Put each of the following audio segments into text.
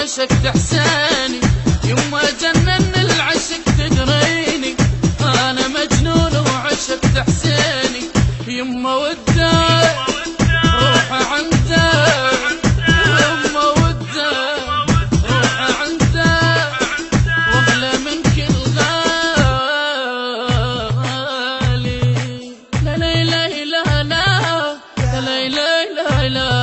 عشقت احساني يما جنن العشق تدريني، انا مجنون وعشقت احساني يما وداي روحي عندك، يما وداي روحي عندك واغلى من كل غالي. لا لا لا لا لا لا لا لا لا لا لا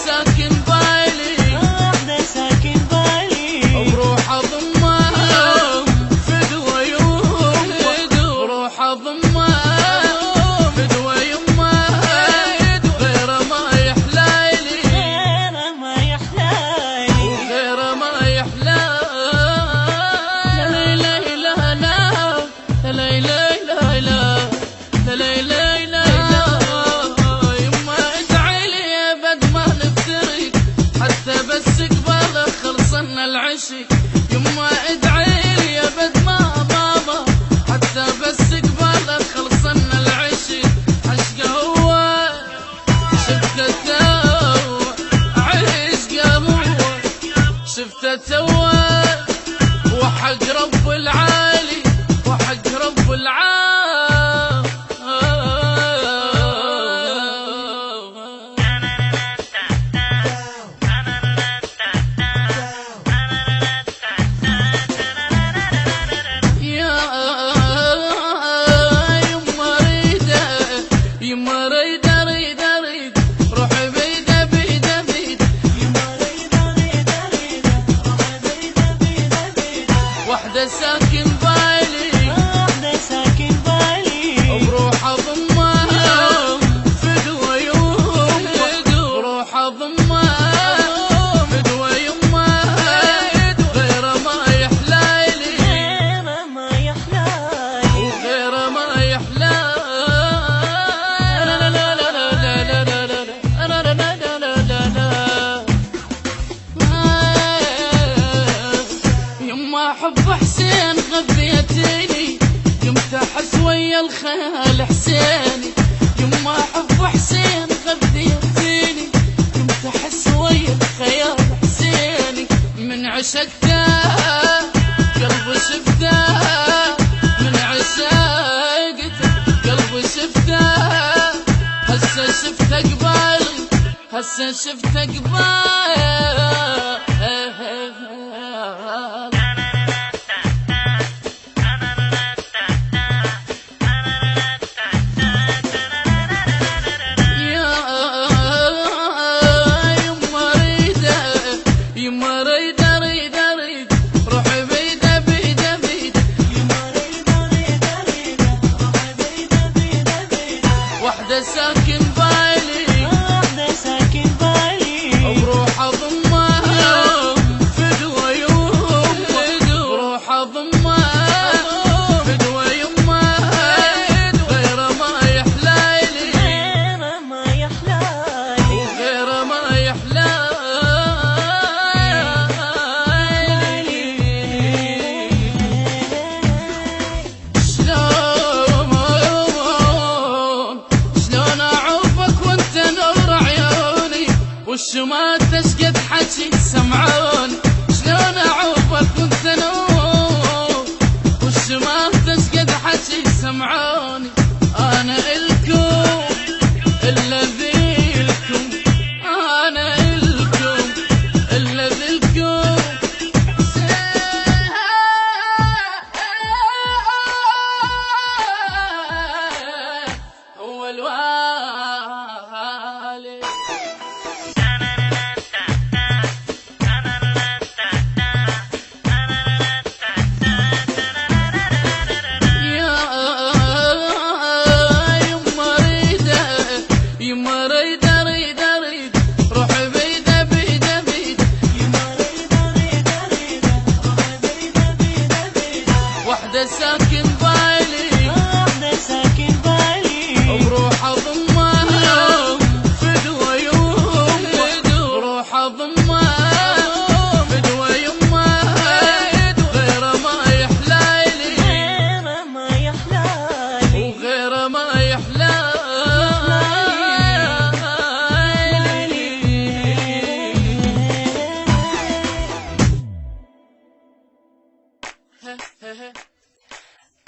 ساكن بالي، واحدة ساكن بالي، وبروح اضمها فدوى يوم، وروح اضمها فدوى يمها غير ما يحلالي، غير ما يحلالي، غير ما يحلالي. لا لا لا لا لا لا لا لا لا العشق. يما ادعيلي يا بد ما بابا حتى بس قبالك خلصنا العشق. عشقه هو شفته تو عشقه هو شفته تو وحق رب العالي، وحق رب العالي. واحدة ساكن بالي، واحدة ساكن بالي، وبروح اضمها فدوى يوم، وروح اضمها فدوى يمها غير ما يحلالي، غير ما يحلالي، غير ما يحلالي. لا لا لا لا لا لا لا لا يما حب حسين غبيتيني، قمت احس ويا الخيال حسيني. يما حب حسين غبيتيني، قمت احس ويا الخيال حسيني. من عشقته قلبي شفته، من عشقته قلبي شفته، هسه شفته قبالي، هسه شفته قبالي. واحدة ساكن بالي، واحدة ساكن بالي، وبروح اضمها فدوى يوم، وروح اضمها فدوى يمها غير ما يحلالي، غير ما يحلالي، غير ما يحلالي. وش ما تشقد حكي سمعون شلون اعوفك وانت نوم وش ما تشقد حكي سمعوني انا الكم الذي لكم انا الكم الذي لكم هو الوالي يما ريد ريد ريد روح بيده بيده بيده وحده ساكن بالي وحدة ساكن بالي بروح اضمها فدوى يمها بروح اضمها فدوى يمها غير ما يحلالي غير ما يحلالي وغير ما يحلالي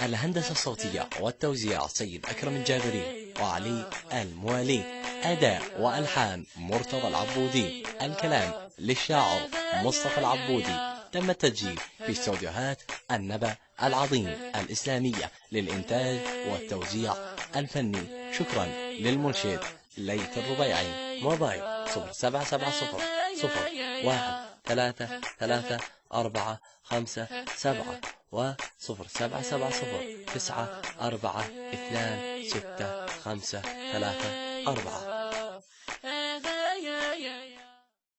الهندسة الصوتية والتوزيع سيد أكرم الجابري وعلي الموالي. أداء وألحان مرتضى العبودي. الكلام للشاعر مصطفى العبودي. تم التسجيل في استوديوهات النبأ العظيم الإسلامية للإنتاج والتوزيع الفني. شكرا للمنشد ليث الربيعي. موبايل 0770 01334557 و 0770 942653 4.